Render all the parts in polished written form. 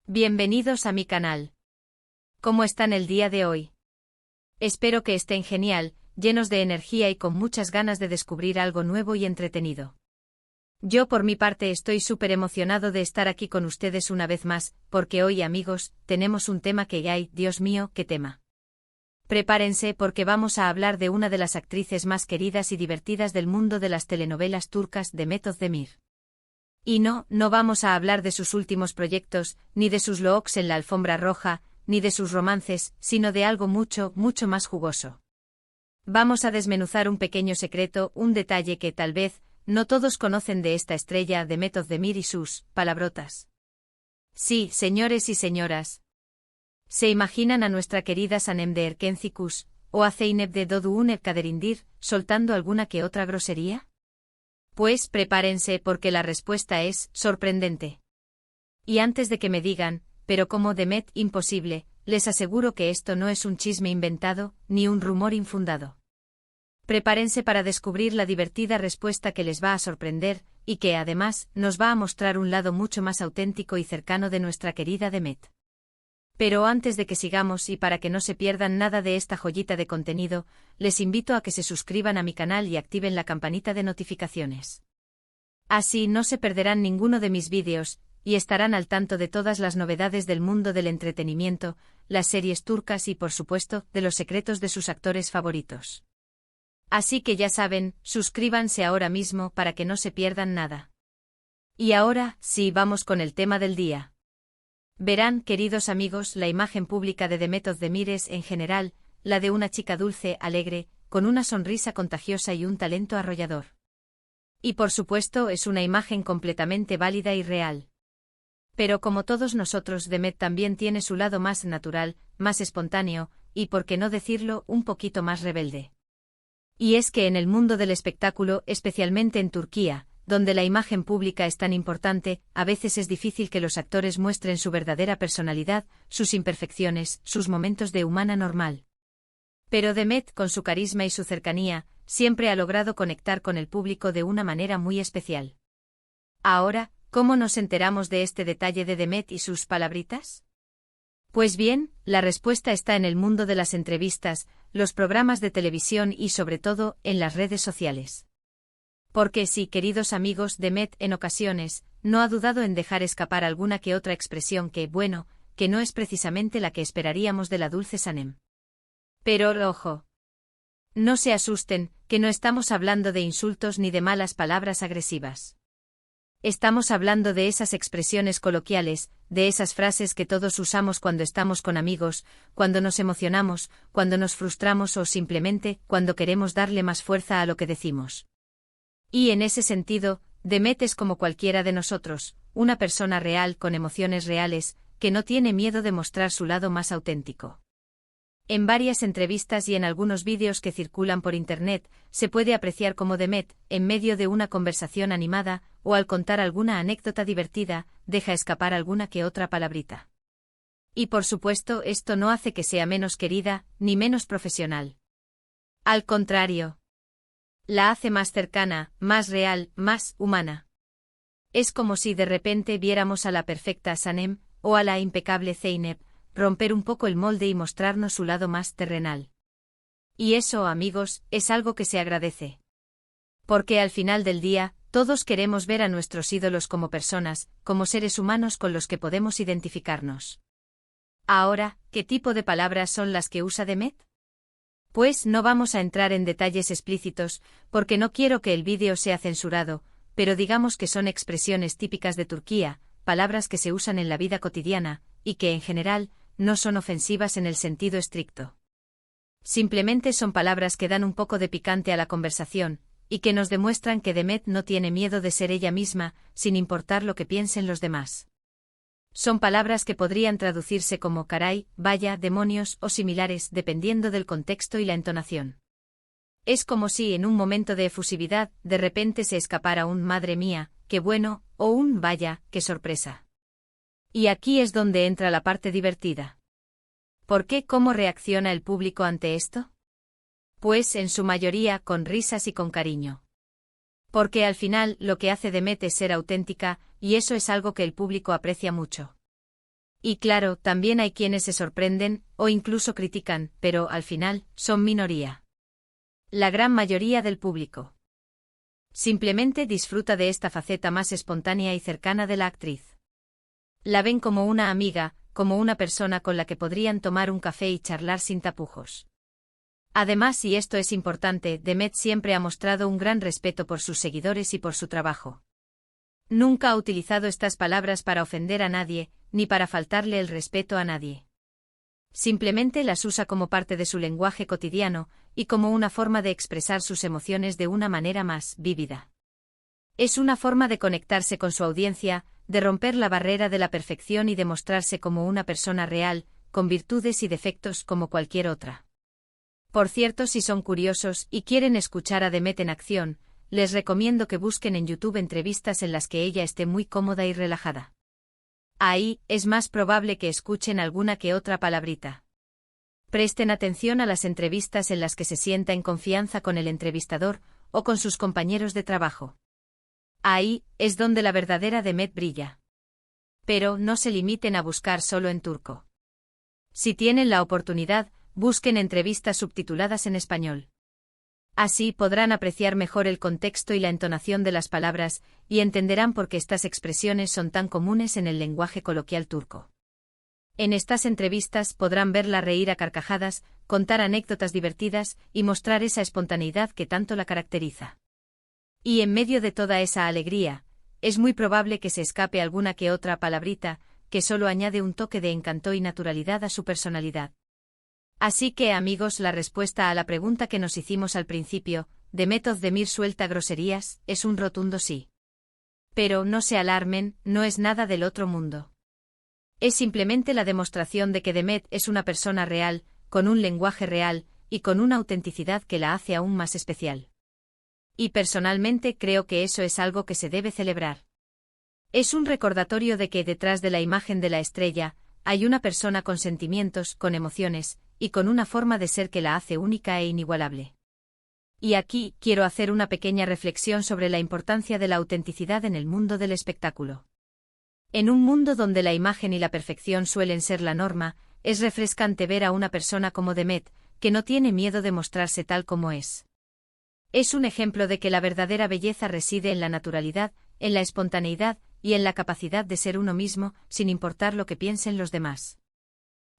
Bienvenidos a mi canal. ¿Cómo están el día de hoy? Espero que estén genial, llenos de energía y con muchas ganas de descubrir algo nuevo y entretenido. Yo por mi parte estoy súper emocionado de estar aquí con ustedes una vez más, porque hoy, amigos, tenemos un tema que ¡ay, Dios mío, qué tema! Prepárense porque vamos a hablar de una de las actrices más queridas y divertidas del mundo de las telenovelas turcas, Demet Özdemir. Y no vamos a hablar de sus últimos proyectos, ni de sus looks en la alfombra roja, ni de sus romances, sino de algo mucho más jugoso. Vamos a desmenuzar un pequeño secreto, un detalle que tal vez no todos conocen de esta estrella Demet Özdemir y sus palabrotas. Sí, señores y señoras. ¿Se imaginan a nuestra querida Sanem de Erkencikus, o a Zeynep de Doğu Kadirindir, soltando alguna que otra grosería? Pues prepárense porque la respuesta es sorprendente. Y antes de que me digan, pero como Demet, imposible, les aseguro que esto no es un chisme inventado, ni un rumor infundado. Prepárense para descubrir la divertida respuesta que les va a sorprender, y que además nos va a mostrar un lado mucho más auténtico y cercano de nuestra querida Demet. Pero antes de que sigamos y para que no se pierdan nada de esta joyita de contenido, les invito a que se suscriban a mi canal y activen la campanita de notificaciones. Así no se perderán ninguno de mis vídeos, y estarán al tanto de todas las novedades del mundo del entretenimiento, las series turcas y por supuesto, de los secretos de sus actores favoritos. Así que ya saben, suscríbanse ahora mismo para que no se pierdan nada. Y ahora, sí, vamos con el tema del día. Verán, queridos amigos, la imagen pública de Demet Özdemir es, en general, la de una chica dulce, alegre, con una sonrisa contagiosa y un talento arrollador. Y por supuesto es una imagen completamente válida y real. Pero como todos nosotros, Demet también tiene su lado más natural, más espontáneo, y por qué no decirlo, un poquito más rebelde. Y es que en el mundo del espectáculo, especialmente en Turquía, donde la imagen pública es tan importante, a veces es difícil que los actores muestren su verdadera personalidad, sus imperfecciones, sus momentos de humana normal. Pero Demet, con su carisma y su cercanía, siempre ha logrado conectar con el público de una manera muy especial. Ahora, ¿cómo nos enteramos de este detalle de Demet y sus palabritas? Pues bien, la respuesta está en el mundo de las entrevistas, los programas de televisión y sobre todo, en las redes sociales. Porque sí, queridos amigos, Demet, en ocasiones, no ha dudado en dejar escapar alguna que otra expresión que, bueno, que no es precisamente la que esperaríamos de la dulce Sanem. Pero, ojo. No se asusten, que no estamos hablando de insultos ni de malas palabras agresivas. Estamos hablando de esas expresiones coloquiales, de esas frases que todos usamos cuando estamos con amigos, cuando nos emocionamos, cuando nos frustramos o simplemente cuando queremos darle más fuerza a lo que decimos. Y en ese sentido, Demet es como cualquiera de nosotros, una persona real con emociones reales, que no tiene miedo de mostrar su lado más auténtico. En varias entrevistas y en algunos vídeos que circulan por internet, se puede apreciar cómo Demet, en medio de una conversación animada, o al contar alguna anécdota divertida, deja escapar alguna que otra palabrita. Y por supuesto, esto no hace que sea menos querida, ni menos profesional. Al contrario. La hace más cercana, más real, más humana. Es como si de repente viéramos a la perfecta Sanem, o a la impecable Zeynep, romper un poco el molde y mostrarnos su lado más terrenal. Y eso, amigos, es algo que se agradece. Porque al final del día, todos queremos ver a nuestros ídolos como personas, como seres humanos con los que podemos identificarnos. Ahora, ¿qué tipo de palabras son las que usa Demet? Pues no vamos a entrar en detalles explícitos, porque no quiero que el vídeo sea censurado, pero digamos que son expresiones típicas de Turquía, palabras que se usan en la vida cotidiana, y que en general, no son ofensivas en el sentido estricto. Simplemente son palabras que dan un poco de picante a la conversación, y que nos demuestran que Demet no tiene miedo de ser ella misma, sin importar lo que piensen los demás. Son palabras que podrían traducirse como caray, vaya, demonios o similares dependiendo del contexto y la entonación. Es como si en un momento de efusividad, de repente se escapara un madre mía, qué bueno, o un vaya, qué sorpresa. Y aquí es donde entra la parte divertida. ¿Por qué? ¿Cómo reacciona el público ante esto? Pues en su mayoría con risas y con cariño. Porque al final lo que hace Demet es ser auténtica, y eso es algo que el público aprecia mucho. Y claro, también hay quienes se sorprenden, o incluso critican, pero, al final, son minoría. La gran mayoría del público simplemente disfruta de esta faceta más espontánea y cercana de la actriz. La ven como una amiga, como una persona con la que podrían tomar un café y charlar sin tapujos. Además, y esto es importante, Demet siempre ha mostrado un gran respeto por sus seguidores y por su trabajo. Nunca ha utilizado estas palabras para ofender a nadie, ni para faltarle el respeto a nadie. Simplemente las usa como parte de su lenguaje cotidiano, y como una forma de expresar sus emociones de una manera más vívida. Es una forma de conectarse con su audiencia, de romper la barrera de la perfección y de mostrarse como una persona real, con virtudes y defectos como cualquier otra. Por cierto, si son curiosos y quieren escuchar a Demet en acción, les recomiendo que busquen en YouTube entrevistas en las que ella esté muy cómoda y relajada. Ahí, es más probable que escuchen alguna que otra palabrita. Presten atención a las entrevistas en las que se sienta en confianza con el entrevistador o con sus compañeros de trabajo. Ahí, es donde la verdadera Demet brilla. Pero no se limiten a buscar solo en turco. Si tienen la oportunidad, busquen entrevistas subtituladas en español. Así podrán apreciar mejor el contexto y la entonación de las palabras, y entenderán por qué estas expresiones son tan comunes en el lenguaje coloquial turco. En estas entrevistas podrán verla reír a carcajadas, contar anécdotas divertidas y mostrar esa espontaneidad que tanto la caracteriza. Y en medio de toda esa alegría, es muy probable que se escape alguna que otra palabrita, que solo añade un toque de encanto y naturalidad a su personalidad. Así que, amigos, la respuesta a la pregunta que nos hicimos al principio, ¿Demet Özdemir suelta groserías?, es un rotundo sí. Pero no se alarmen, no es nada del otro mundo. Es simplemente la demostración de que Demet es una persona real, con un lenguaje real, y con una autenticidad que la hace aún más especial. Y personalmente creo que eso es algo que se debe celebrar. Es un recordatorio de que detrás de la imagen de la estrella, hay una persona con sentimientos, con emociones, y con una forma de ser que la hace única e inigualable. Y aquí, quiero hacer una pequeña reflexión sobre la importancia de la autenticidad en el mundo del espectáculo. En un mundo donde la imagen y la perfección suelen ser la norma, es refrescante ver a una persona como Demet, que no tiene miedo de mostrarse tal como es. Es un ejemplo de que la verdadera belleza reside en la naturalidad, en la espontaneidad, y en la capacidad de ser uno mismo, sin importar lo que piensen los demás.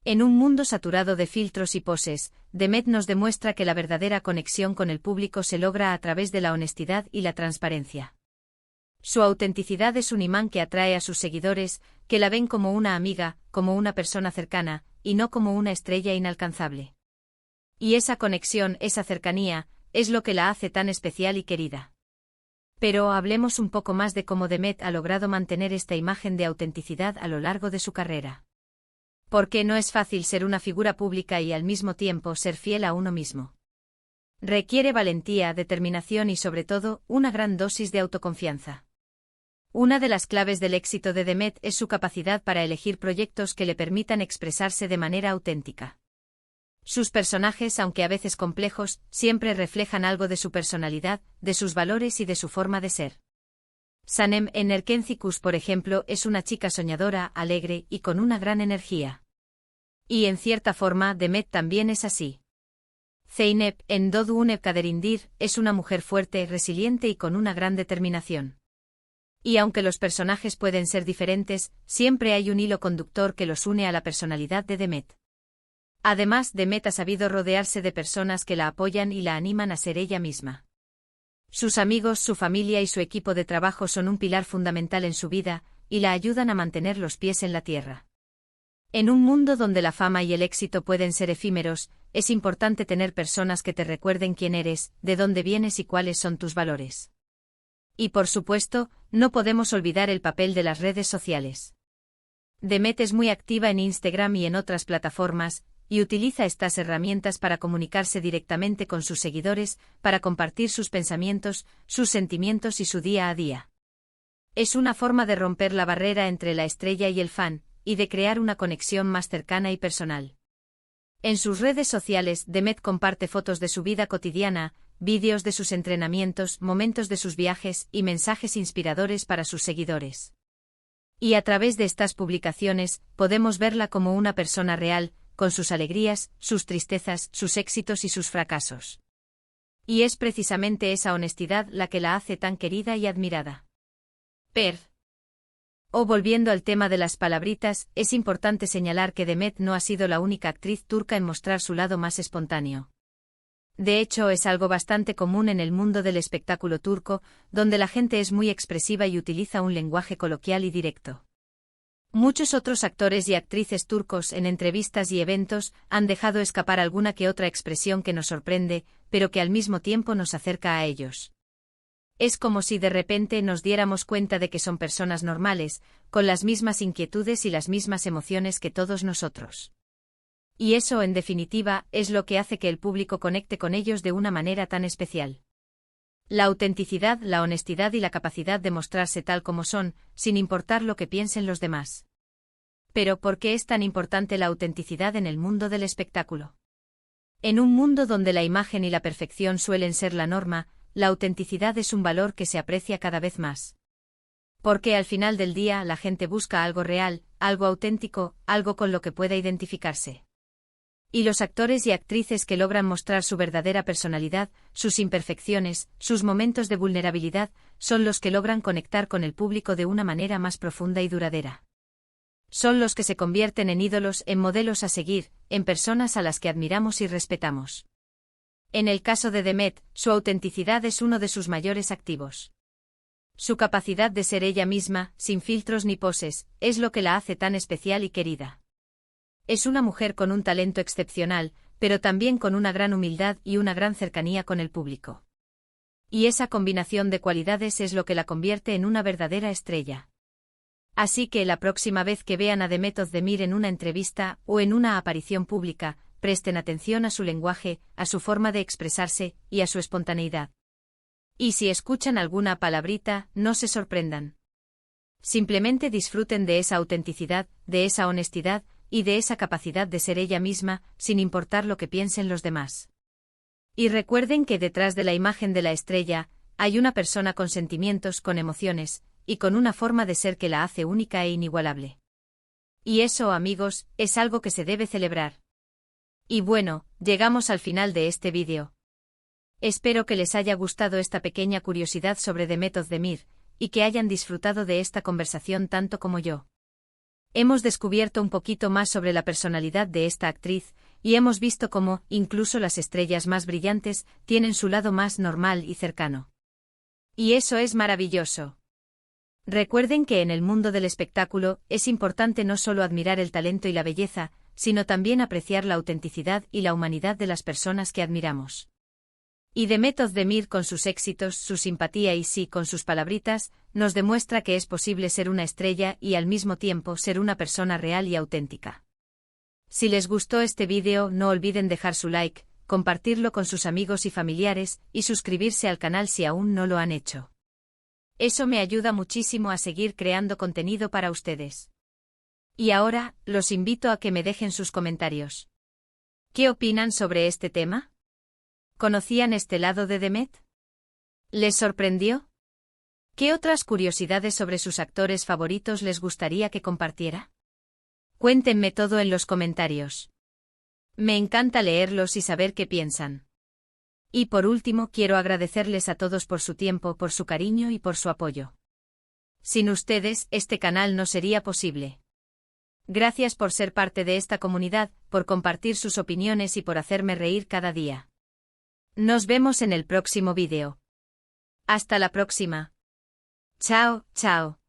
En un mundo saturado de filtros y poses, Demet nos demuestra que la verdadera conexión con el público se logra a través de la honestidad y la transparencia. Su autenticidad es un imán que atrae a sus seguidores, que la ven como una amiga, como una persona cercana, y no como una estrella inalcanzable. Y esa conexión, esa cercanía, es lo que la hace tan especial y querida. Pero hablemos un poco más de cómo Demet ha logrado mantener esta imagen de autenticidad a lo largo de su carrera. Porque no es fácil ser una figura pública y al mismo tiempo ser fiel a uno mismo. Requiere valentía, determinación y sobre todo, una gran dosis de autoconfianza. Una de las claves del éxito de Demet es su capacidad para elegir proyectos que le permitan expresarse de manera auténtica. Sus personajes, aunque a veces complejos, siempre reflejan algo de su personalidad, de sus valores y de su forma de ser. Sanem en Erkencikus, por ejemplo, es una chica soñadora, alegre y con una gran energía. Y en cierta forma, Demet también es así. Zeynep en Doğduğun Kaderindir es una mujer fuerte, resiliente y con una gran determinación. Y aunque los personajes pueden ser diferentes, siempre hay un hilo conductor que los une a la personalidad de Demet. Además, Demet ha sabido rodearse de personas que la apoyan y la animan a ser ella misma. Sus amigos, su familia y su equipo de trabajo son un pilar fundamental en su vida, y la ayudan a mantener los pies en la tierra. En un mundo donde la fama y el éxito pueden ser efímeros, es importante tener personas que te recuerden quién eres, de dónde vienes y cuáles son tus valores. Y por supuesto, no podemos olvidar el papel de las redes sociales. Demet es muy activa en Instagram y en otras plataformas, y utiliza estas herramientas para comunicarse directamente con sus seguidores, para compartir sus pensamientos, sus sentimientos y su día a día. Es una forma de romper la barrera entre la estrella y el fan, y de crear una conexión más cercana y personal. En sus redes sociales, Demet comparte fotos de su vida cotidiana, vídeos de sus entrenamientos, momentos de sus viajes y mensajes inspiradores para sus seguidores. Y a través de estas publicaciones, podemos verla como una persona real, con sus alegrías, sus tristezas, sus éxitos y sus fracasos. Y es precisamente esa honestidad la que la hace tan querida y admirada. Volviendo al tema de las palabritas, es importante señalar que Demet no ha sido la única actriz turca en mostrar su lado más espontáneo. De hecho, es algo bastante común en el mundo del espectáculo turco, donde la gente es muy expresiva y utiliza un lenguaje coloquial y directo. Muchos otros actores y actrices turcos en entrevistas y eventos han dejado escapar alguna que otra expresión que nos sorprende, pero que al mismo tiempo nos acerca a ellos. Es como si de repente nos diéramos cuenta de que son personas normales, con las mismas inquietudes y las mismas emociones que todos nosotros. Y eso, en definitiva, es lo que hace que el público conecte con ellos de una manera tan especial. La autenticidad, la honestidad y la capacidad de mostrarse tal como son, sin importar lo que piensen los demás. Pero, ¿por qué es tan importante la autenticidad en el mundo del espectáculo? En un mundo donde la imagen y la perfección suelen ser la norma, la autenticidad es un valor que se aprecia cada vez más. Porque al final del día la gente busca algo real, algo auténtico, algo con lo que pueda identificarse. Y los actores y actrices que logran mostrar su verdadera personalidad, sus imperfecciones, sus momentos de vulnerabilidad, son los que logran conectar con el público de una manera más profunda y duradera. Son los que se convierten en ídolos, en modelos a seguir, en personas a las que admiramos y respetamos. En el caso de Demet, su autenticidad es uno de sus mayores activos. Su capacidad de ser ella misma, sin filtros ni poses, es lo que la hace tan especial y querida. Es una mujer con un talento excepcional, pero también con una gran humildad y una gran cercanía con el público. Y esa combinación de cualidades es lo que la convierte en una verdadera estrella. Así que la próxima vez que vean a Demet Özdemir en una entrevista o en una aparición pública, presten atención a su lenguaje, a su forma de expresarse y a su espontaneidad. Y si escuchan alguna palabrita, no se sorprendan. Simplemente disfruten de esa autenticidad, de esa honestidad y de esa capacidad de ser ella misma, sin importar lo que piensen los demás. Y recuerden que detrás de la imagen de la estrella, hay una persona con sentimientos, con emociones, y con una forma de ser que la hace única e inigualable. Y eso, amigos, es algo que se debe celebrar. Y bueno, llegamos al final de este vídeo. Espero que les haya gustado esta pequeña curiosidad sobre Demet Özdemir, y que hayan disfrutado de esta conversación tanto como yo. Hemos descubierto un poquito más sobre la personalidad de esta actriz, y hemos visto cómo, incluso las estrellas más brillantes, tienen su lado más normal y cercano. Y eso es maravilloso. Recuerden que en el mundo del espectáculo, es importante no solo admirar el talento y la belleza, sino también apreciar la autenticidad y la humanidad de las personas que admiramos. Y Demet Özdemir, con sus éxitos, su simpatía y sí, con sus palabritas, nos demuestra que es posible ser una estrella y al mismo tiempo ser una persona real y auténtica. Si les gustó este vídeo, no olviden dejar su like, compartirlo con sus amigos y familiares, y suscribirse al canal si aún no lo han hecho. Eso me ayuda muchísimo a seguir creando contenido para ustedes. Y ahora, los invito a que me dejen sus comentarios. ¿Qué opinan sobre este tema? ¿Conocían este lado de Demet? ¿Les sorprendió? ¿Qué otras curiosidades sobre sus actores favoritos les gustaría que compartiera? Cuéntenme todo en los comentarios. Me encanta leerlos y saber qué piensan. Y por último, quiero agradecerles a todos por su tiempo, por su cariño y por su apoyo. Sin ustedes, este canal no sería posible. Gracias por ser parte de esta comunidad, por compartir sus opiniones y por hacerme reír cada día. Nos vemos en el próximo vídeo. Hasta la próxima. Chao, chao.